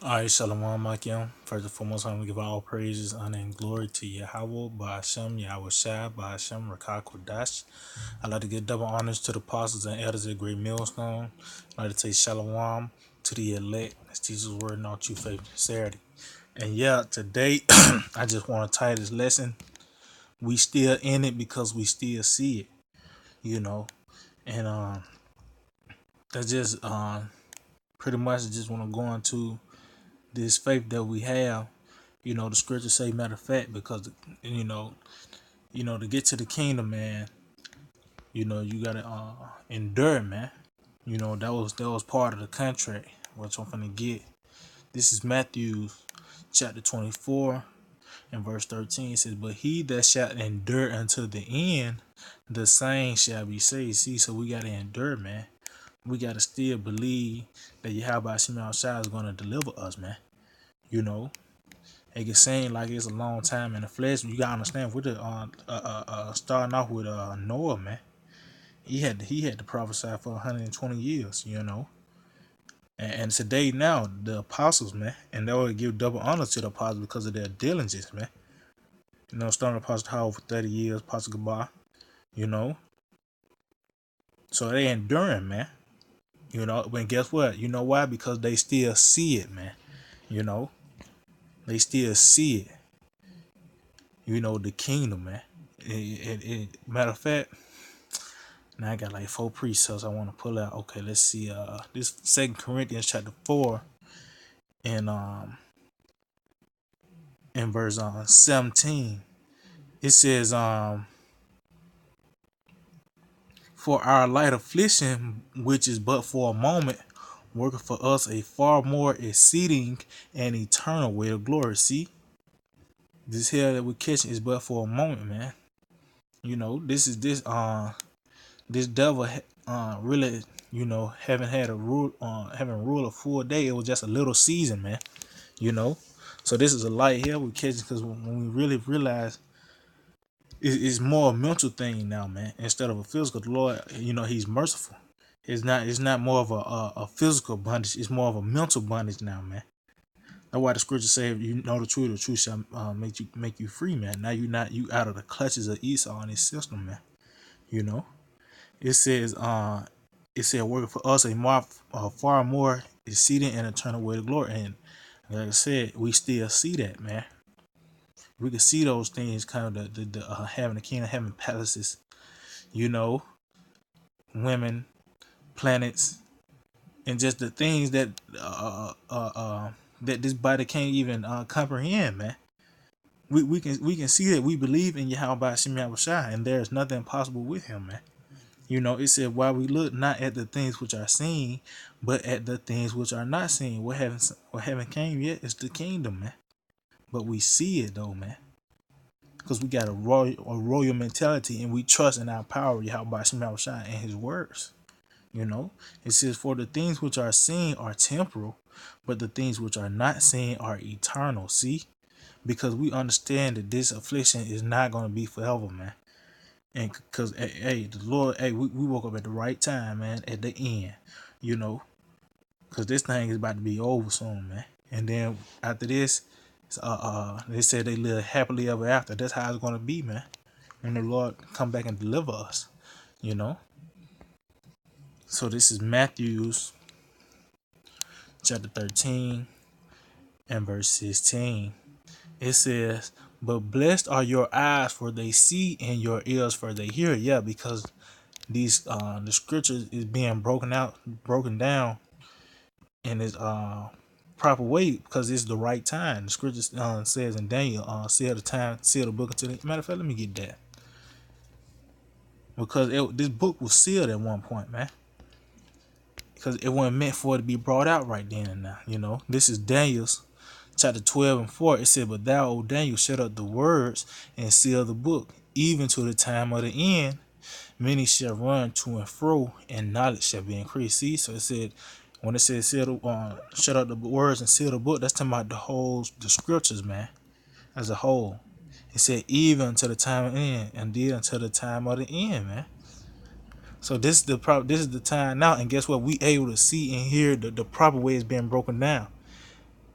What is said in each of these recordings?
All right, Shalom Akim. First and foremost, I'm going to give all praises, honor, and glory to Yahweh, Ba'ashem, Yahweh Shai, Ba'ashem, Rakah Kodash. I'd like to give double honors to the apostles and elders of the great millstone. I'd like to say Shalom to the elect. That's Jesus' word and all true faith and sincerity. And yeah, today, I just want to title this lesson. We still in it because we still see it, you know. And that's just pretty much just want to go into this faith that we have. The scriptures say matter of fact, because to get to the kingdom, man, you gotta endure, man. That was part of the contract, which I'm gonna get. This is Matthew chapter 24 and verse 13. It says, but he that shall endure until the end, the same shall be saved. See, so we gotta endure, man. We gotta still believe that Yahweh Shema Shai is gonna deliver us, man. You know, it can seem like it's a long time in the flesh. You gotta understand, with the starting off with Noah, man. He had to prophesy for 120 years, And today now the apostles, man, and they will give double honor to the apostles because of their diligence, man. Starting Apostle Howard for 30 years, Apostle Gabar, you know. So they enduring, man. But guess what? You know why? Because they still see it, man. You know, they still see it. The kingdom, man. Matter of fact, now I got like four precepts I want to pull out. Okay, let's see. This Second Corinthians chapter 4 and in verse 17. It says, for our light affliction, which is but for a moment, working for us a far more exceeding and eternal way of glory. See, this hell that we're catching is but for a moment, man. This devil really, haven't had a rule haven't ruled a full day. It was just a little season, man. So this is a light here we catching, because when we really realize it's more a mental thing now, man, instead of a physical. The Lord, He's merciful. It's not more of a physical bondage. It's more of a mental bondage now, man. That's why the scripture say, if you know the truth shall make you free, man. Now you out of the clutches of Esau and his system, man. You know. It says working for us a far more exceeding and eternal way to glory. And like I said, we still see that, man. We can see those things, kind of the having the kingdom, having palaces, you know, women, planets, and just the things that this body can't even comprehend, man. We can see that we believe in Yahweh Shem Shai, and there is nothing impossible with him, man. It said, while we look not at the things which are seen, but at the things which are not seen. What haven't came yet is the kingdom, man. But we see it though, man. Because we got a royal mentality, and we trust in our power, Yahweh Shema Shai, and his words. It says, for the things which are seen are temporal, but the things which are not seen are eternal. See? Because we understand that this affliction is not going to be forever, man. And because, hey, the Lord, hey, we woke up at the right time, man, at the end, because this thing is about to be over soon, man. And then after this, they said they live happily ever after. That's how it's going to be, man, when the Lord come back and deliver us, you know. So this is Matthew's chapter 13 and verse 16. It says, but blessed are your eyes, for they see, and your ears, for they hear. Yeah, because these the scriptures is being broken down in its proper way, because it's the right time. The scripture says in Daniel, seal the time, seal the book until the matter of fact, let me get that. Because this book was sealed at one point, man. Because it wasn't meant for it to be brought out right then and now. This is Daniel's chapter 12 and 4. It said, but thou, O Daniel, shut up the words and seal the book, even to the time of the end. Many shall run to and fro, and knowledge shall be increased. See, so it said, when it says shut up the words and seal the book, that's talking about the scriptures, man, as a whole. It said, even to the time of the end, and did until the time of the end, man. So this is the time now, and guess what? We able to see and hear the proper way it's being broken down.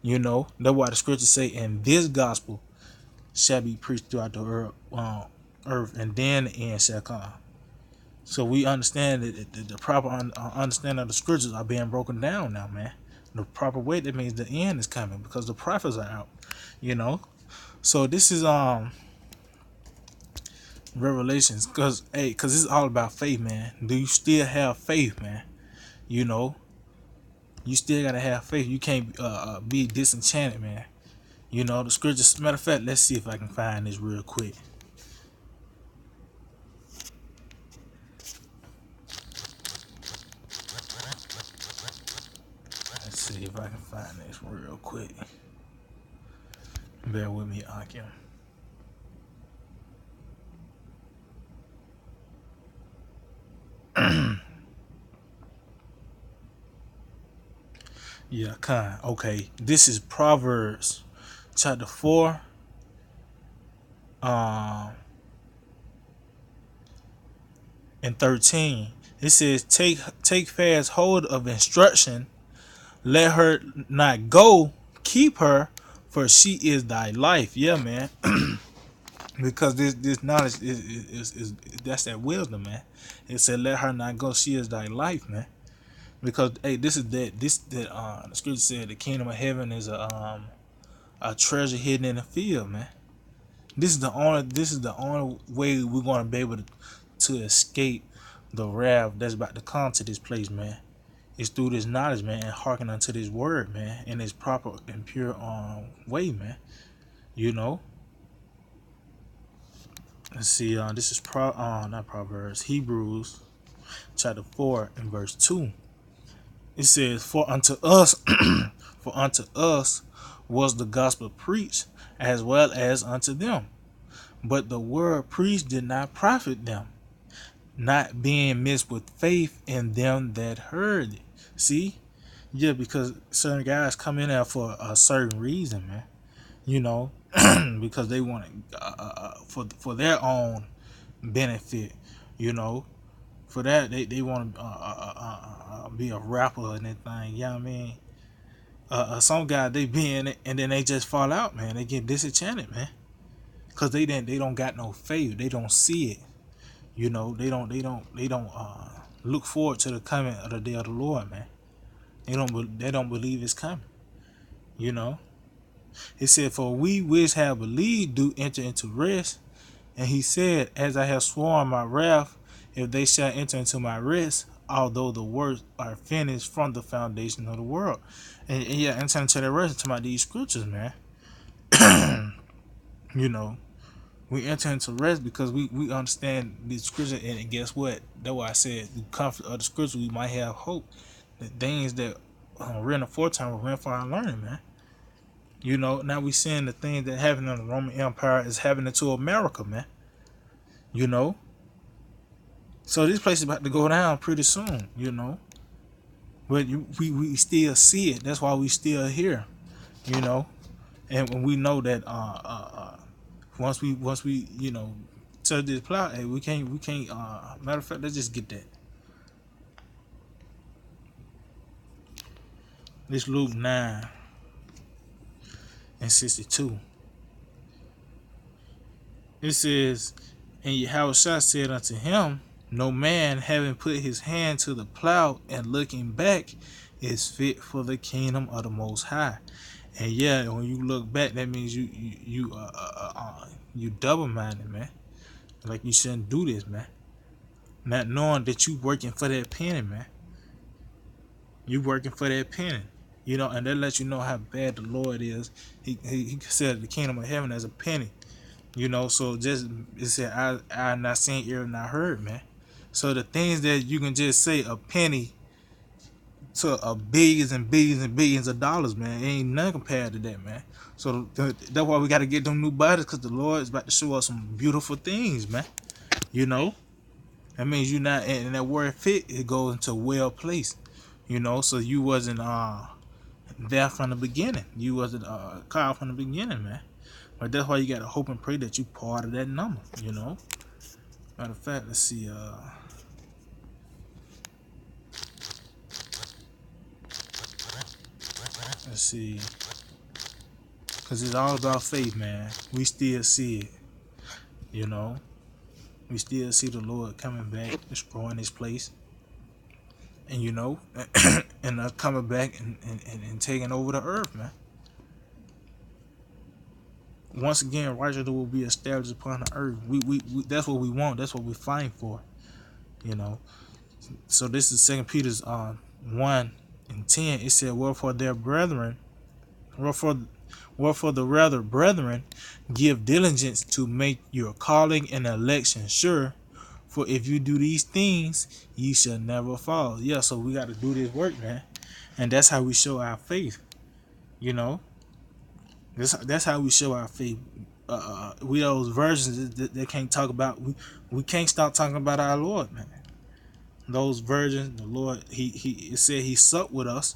You know, that's why the scriptures say, "And this gospel shall be preached throughout the earth, and then the end shall come." So we understand that the proper understanding of the scriptures are being broken down now, man. The proper way, that means the end is coming because the prophets are out. You know, so this is Revelations, cause it's all about faith, man. Do you still have faith, man? You know, you still gotta have faith. You can't be disenchanted, man. You know, the scriptures. Matter of fact, let's see if I can find this real quick. Let's see if I can find this real quick. Bear with me, Akim. Yeah, kind. Okay, this is Proverbs chapter 4, um, and 13. It says, "Take fast hold of instruction. Let her not go. Keep her, for she is thy life." Yeah, man. Because this knowledge is that's that wisdom, man. It said, "Let her not go. She is thy life, man." Because hey, this is that the scripture said the kingdom of heaven is a treasure hidden in the field, man. This is the only way we're gonna be able to escape the wrath that's about to come to this place, man. It's through this knowledge, man, and hearken unto this word, man, in its proper and pure way, man. You know. Let's see. This is not Proverbs, Hebrews chapter 4 and verse 2. It says, "For unto us, for unto us was the gospel preached, as well as unto them. But the word preached did not profit them, not being mixed with faith in them that heard it." See, yeah, because certain guys come in there for a certain reason, man. You know, because they want it for their own benefit. You know, for that they want to be a rapper and everything. You know what I mean? Some guys they be in it and then they just fall out, man. They get disenchanted, man, because they don't got no faith. They don't see it. You know, they don't look forward to the coming of the day of the Lord, man. They don't believe it's coming. You know, it said, "For we which have believed do enter into rest." And he said, "As I have sworn my wrath, if they shall enter into my rest, although the works are finished from the foundation of the world." And yeah, enter into the rest to my these scriptures, man. You know, we enter into rest because we understand the scripture, and guess what? That's why I said the comfort of the scripture we might have hope. The things that written aforetime were written for our learning, man. You know, now we seeing the things that happened in the Roman Empire is happening to America, man. You know, so this place is about to go down pretty soon. You know, but we still see it. That's why we still here. You know, and when we know that once we touch this plow, hey, we can't. Matter of fact, let's just get that. This Luke 9:62. It says, "And Yahushua said unto him, No man having put his hand to the plow and looking back is fit for the kingdom of the Most High." And yeah, when you look back, that means you double minded, man. Like you shouldn't do this, man. Not knowing that you working for that penny, man. You working for that penny. You know, and that lets you know how bad the Lord is. He said the kingdom of heaven as a penny. You know, so just it said I not seen, ear not heard, man. So the things that you can just say a penny to a billions and billions and billions of dollars, man, ain't nothing compared to that, man. So that's why we got to get them new bodies, because the Lord is about to show us some beautiful things, man. You know, that means you not, and that word fit, it goes into well placed. You know, so you wasn't there from the beginning. You wasn't called from the beginning, man. But that's why you gotta hope and pray that you part of that number. You know. Matter of fact, let's see. Let's see. Cause it's all about faith, man. We still see it, you know. We still see the Lord coming back, destroying this place, and and us coming back and taking over the earth, man. Once again, righteousness will be established upon the earth. We that's what we want. That's what we fighting for, you know. So this is Second Peter's 1:10. It said, "Wherefore their brethren, wherefore the rather brethren, give diligence to make your calling and election sure. For if you do these things, ye shall never fall." Yeah, so we got to do this work, man, and that's how we show our faith. You know, that's how we show our faith. We those virgins that they can't talk about. We can't stop talking about our Lord, man. Those virgins, the Lord, it said he supped with us.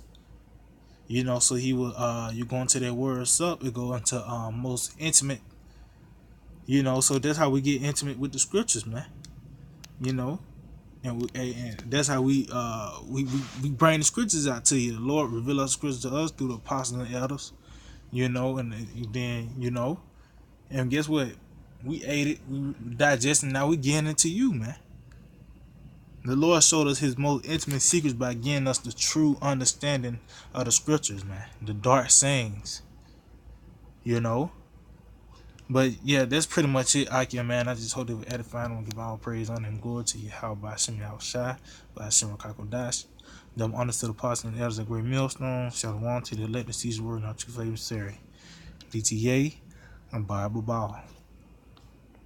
You know, so he will. You go into that word sup. It go into most intimate. You know, so that's how we get intimate with the scriptures, man. You know, and that's how we bring the scriptures out to you. The Lord reveal our scriptures to us through the apostles and elders. You know, and then and guess what? We ate it, we digested. Now we getting it to you, man. The Lord showed us his most intimate secrets by giving us the true understanding of the scriptures, man. The dark sayings, you know. But yeah, that's pretty much it, Akia, man. I just hope they were edifying and give all praise, honor, and glory to you. How by Shem Yahushai, by Shem Kakodash. Them honors to the apostles and elders of great millstone. Shalom to the elect, the season word, and our true favorite Sari. DTA and Bible Ball.